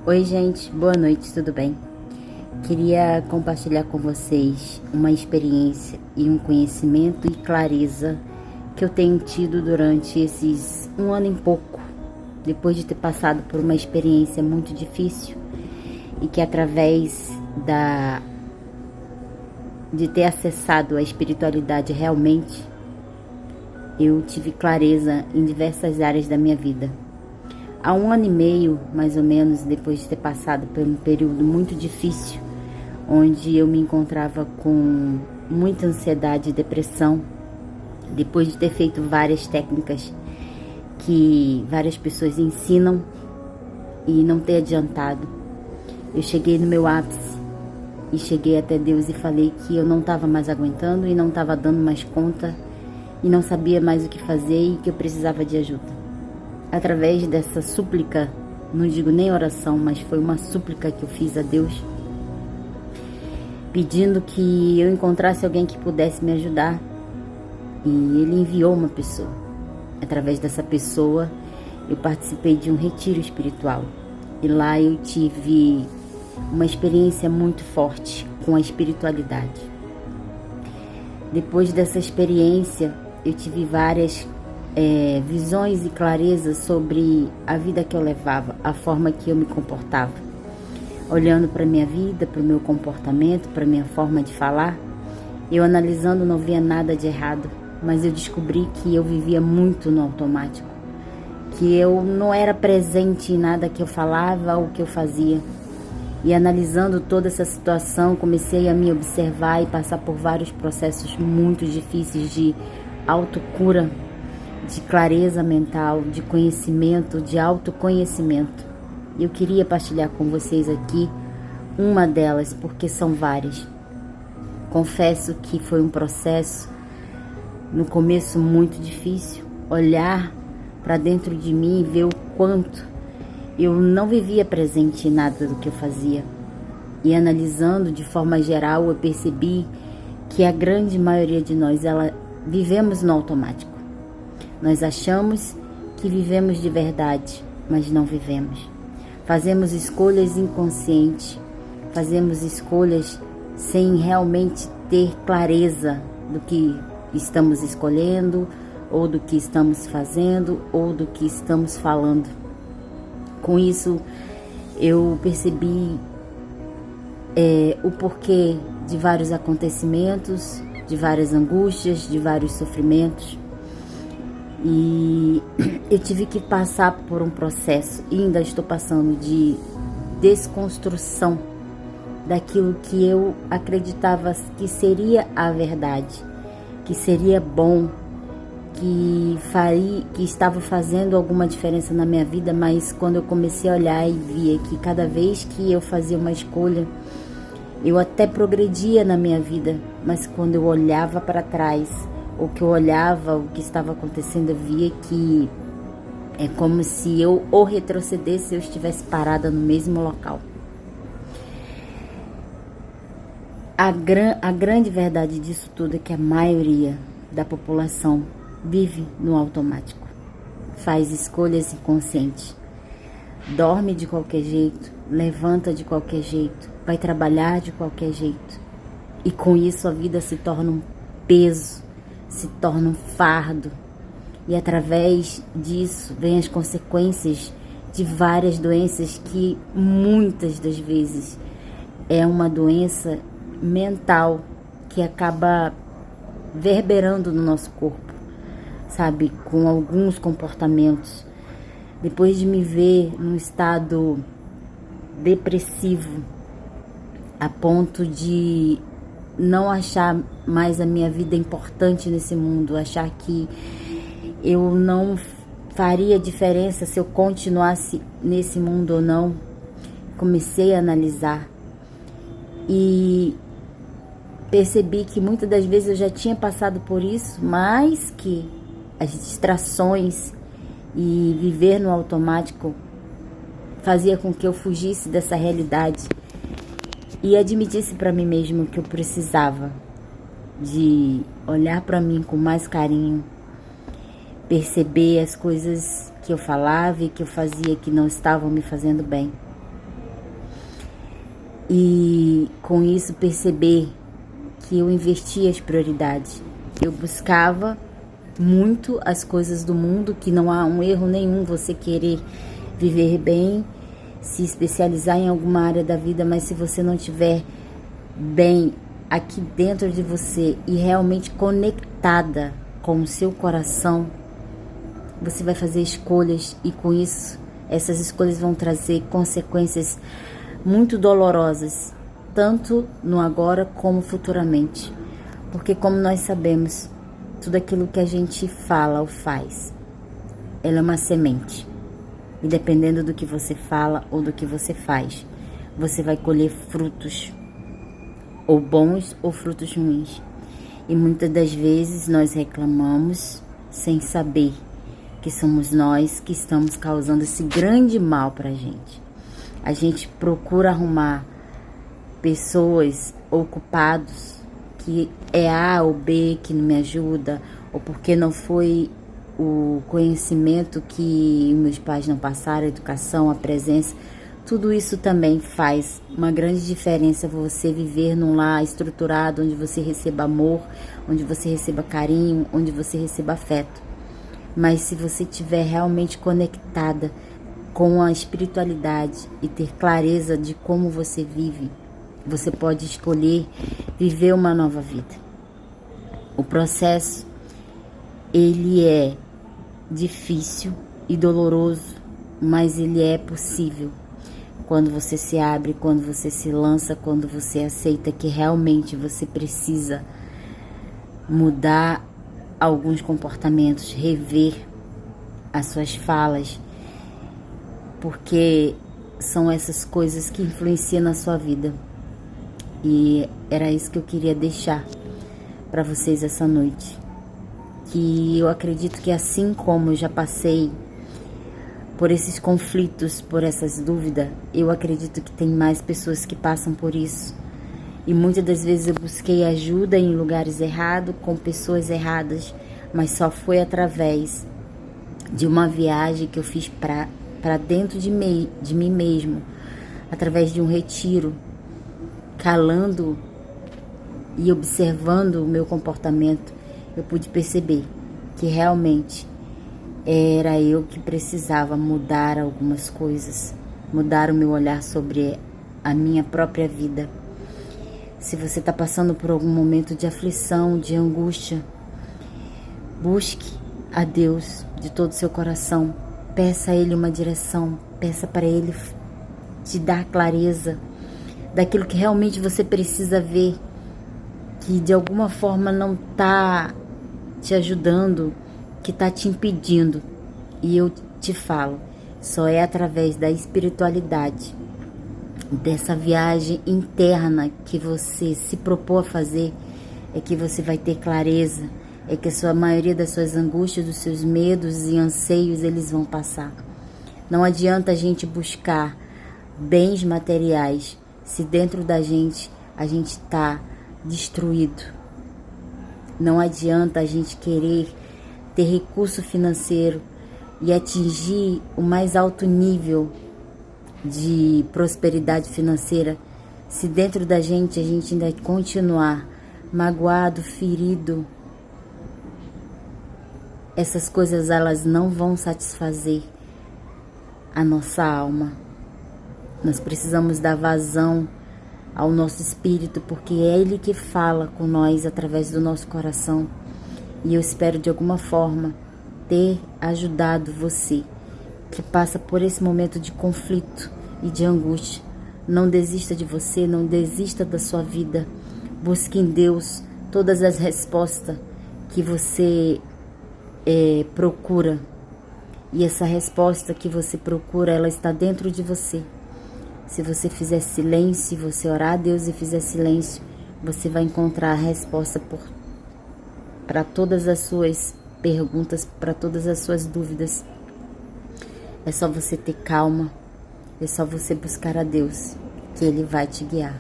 Oi, gente, boa noite, tudo bem? Queria compartilhar com vocês uma experiência e um conhecimento e clareza que eu tenho tido durante esses um ano e pouco, depois de ter passado por uma experiência muito difícil e que através de ter acessado a espiritualidade realmente, eu tive clareza em diversas áreas da minha vida. Há um ano e meio, mais ou menos, depois de ter passado por um período muito difícil, onde eu me encontrava com muita ansiedade e depressão, depois de ter feito várias técnicas que várias pessoas ensinam e não ter adiantado, eu cheguei no meu ápice e cheguei até Deus e falei que eu não estava mais aguentando e não estava dando mais conta e não sabia mais o que fazer e que eu precisava de ajuda. Através dessa súplica, não digo nem oração, mas foi uma súplica que eu fiz a Deus, pedindo que eu encontrasse alguém que pudesse me ajudar. E Ele enviou uma pessoa. Através dessa pessoa, eu participei de um retiro espiritual. E lá eu tive uma experiência muito forte com a espiritualidade. Depois dessa experiência, eu tive várias visões e clarezas sobre a vida que eu levava, a forma que eu me comportava. Olhando para minha vida, para o meu comportamento, para minha forma de falar, eu analisando não via nada de errado, mas eu descobri que eu vivia muito no automático, que eu não era presente em nada que eu falava ou que eu fazia. E analisando toda essa situação, comecei a me observar e passar por vários processos muito difíceis de autocura, de clareza mental, de conhecimento, de autoconhecimento. Eu queria partilhar com vocês aqui uma delas, porque são várias. Confesso que foi um processo, no começo, muito difícil. Olhar para dentro de mim e ver o quanto eu não vivia presente em nada do que eu fazia. E analisando de forma geral, eu percebi que a grande maioria de nós, vivemos no automático. Nós achamos que vivemos de verdade, mas não vivemos. Fazemos escolhas inconscientes, fazemos escolhas sem realmente ter clareza do que estamos escolhendo, ou do que estamos fazendo, ou do que estamos falando. Com isso, eu percebi o porquê de vários acontecimentos, de várias angústias, de vários sofrimentos. E eu tive que passar por um processo, e ainda estou passando, de desconstrução daquilo que eu acreditava que seria a verdade, que seria bom, que estava fazendo alguma diferença na minha vida, mas quando eu comecei a olhar e via que cada vez que eu fazia uma escolha, eu até progredia na minha vida, mas quando eu olhava para trás, ou que eu olhava o que estava acontecendo, eu via que é como se eu ou retrocedesse, eu estivesse parada no mesmo local. A grande verdade disso tudo é que a maioria da população vive no automático, faz escolhas inconscientes, dorme de qualquer jeito, levanta de qualquer jeito, vai trabalhar de qualquer jeito, e com isso a vida se torna um peso, se torna um fardo, e através disso vem as consequências de várias doenças que muitas das vezes é uma doença mental que acaba verberando no nosso corpo, sabe, com alguns comportamentos. Depois de me ver num estado depressivo, a ponto de não achar mais a minha vida importante nesse mundo, achar que eu não faria diferença se eu continuasse nesse mundo ou não, comecei a analisar e percebi que muitas das vezes eu já tinha passado por isso, mas que as distrações e viver no automático fazia com que eu fugisse dessa realidade e admitisse para mim mesmo que eu precisava de olhar para mim com mais carinho, perceber as coisas que eu falava e que eu fazia que não estavam me fazendo bem. e com isso perceber que eu investi as prioridades. Eu buscava muito as coisas do mundo, que não há um erro nenhum você querer viver bem, se especializar em alguma área da vida, mas se você não tiver bem aqui dentro de você e realmente conectada com o seu coração, você vai fazer escolhas e com isso essas escolhas vão trazer consequências muito dolorosas, tanto no agora como futuramente. Porque como nós sabemos, tudo aquilo que a gente fala ou faz, ela é uma semente. E dependendo do que você fala ou do que você faz, você vai colher frutos, ou bons ou frutos ruins. E muitas das vezes nós reclamamos sem saber que somos nós que estamos causando esse grande mal pra gente. A gente procura arrumar pessoas ou culpados, que é A ou B que não me ajuda, ou porque não foi o conhecimento que meus pais não passaram, a educação, a presença. Tudo isso também faz uma grande diferença você viver num lar estruturado, onde você receba amor, onde você receba carinho, onde você receba afeto. Mas se você estiver realmente conectada com a espiritualidade e ter clareza de como você vive, você pode escolher viver uma nova vida. O processo, ele é difícil e doloroso, mas ele é possível. Quando você se abre, quando você se lança, quando você aceita que realmente você precisa mudar alguns comportamentos, rever as suas falas, porque são essas coisas que influenciam na sua vida. E era isso que eu queria deixar para vocês essa noite. Que eu acredito que assim como eu já passei por esses conflitos, por essas dúvidas, eu acredito que tem mais pessoas que passam por isso. E muitas das vezes eu busquei ajuda em lugares errados, com pessoas erradas, mas só foi através de uma viagem que eu fiz para dentro de mim mesmo, através de um retiro, calando e observando o meu comportamento, eu pude perceber que realmente era eu que precisava mudar algumas coisas, mudar o meu olhar sobre a minha própria vida. Se você está passando por algum momento de aflição, de angústia, busque a Deus de todo o seu coração, peça a Ele uma direção, peça para Ele te dar clareza daquilo que realmente você precisa ver, que de alguma forma não está te ajudando, que está te impedindo. E eu te falo, só é através da espiritualidade, dessa viagem interna que você se propôs a fazer, é que você vai ter clareza, é que a maioria das suas angústias, dos seus medos e anseios, eles vão passar. Não adianta a gente buscar bens materiais se dentro da gente a gente está destruído. Não adianta a gente querer ter recurso financeiro e atingir o mais alto nível de prosperidade financeira se dentro da gente a gente ainda continuar magoado, ferido. Essas coisas elas não vão satisfazer a nossa alma. Nós precisamos dar vazão ao nosso espírito, porque é Ele que fala com nós através do nosso coração. E eu espero de alguma forma ter ajudado você que passa por esse momento de conflito e de angústia. Não desista de você, não desista da sua vida. Busque em Deus todas as respostas que você procura. E essa resposta que você procura, ela está dentro de você. Se você fizer silêncio, se você orar a Deus e fizer silêncio, você vai encontrar a resposta para todas as suas perguntas, para todas as suas dúvidas. É só você ter calma, é só você buscar a Deus, que Ele vai te guiar.